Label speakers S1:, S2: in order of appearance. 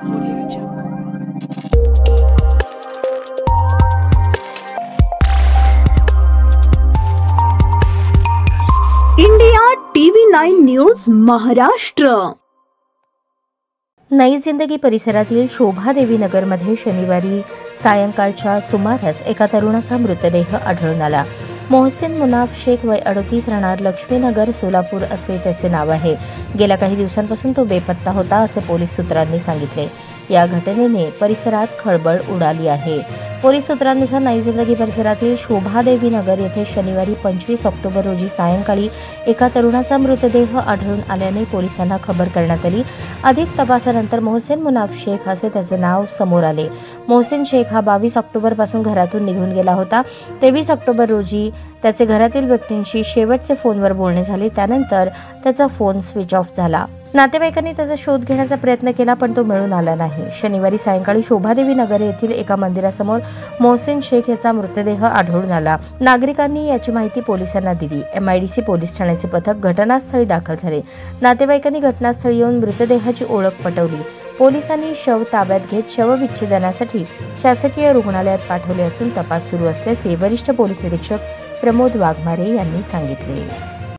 S1: Audio Jungle. India TV 9 news Maharashtra.
S2: नई जिंदगी परिसरातील शोभादेवी नगरमध्ये शनिवारी सायंकाळच्या सुमारास एका तरुणाचा मृतदेह आढळून आला. मोहसिन मुनाफ शेख वय 38 राहणार लक्ष्मीनगर सोलापूर असे त्याचे नाव आहे. गेल्या काही दिवसांपासून तो बेपत्ता होता असे पोलीस सूत्रांनी सांगितले. या घटनेने परिसरात खळबळ उडाली आहे. पोलीस सूत्रांनुसार नई जिंदगी परिसरातील शोभादेवी नगर येथे शनिवारी 25 ऑक्टोबर रोजी सायंकाळी एका तरुणाचा मृतदेह आढळून आल्याने पोलिसांना खबर करण्यात आली. अधिक तपासानंतर मोहसिन मुनाफ शेख असे त्याचे नाव समोर आले. मोहसिन शेख हा 22 ऑक्टोबर पासून घरातून निघून गेला होता. 23 ऑक्टोबर रोजी त्याचे घरातील व्यक्तींशी शेवटचे फोनवर बोलणे झाले. त्यानंतर त्याचा फोन स्विच ऑफ झाला. नातेवाईकांनी त्याचा शोध घेण्याचा प्रयत्न केला पण तो मिळून आला नाही. शनिवारी सायंकाळी शोभादेवी नगर येथील एका मंदिरासमोर मोहसिन शेख याचा मृतदेह आढळून आला. नागरिकांनी याची माहिती पोलिसांना दिली. MIDC पोलीस ठाण्याचे पथक घटनास्थळी दाखल झाले. नातेवाईकांनी घटनास्थळी येऊन मृतदेहाची ओळख पटवली. पोलिसांनी शव ताब्यात घेत शवविच्छेदनासाठी शासकीय रुग्णालयात पाठवले असून तपास सुरू असल्याचे वरिष्ठ पोलीस निरीक्षक प्रमोद वाघमारे यांनी सांगितले.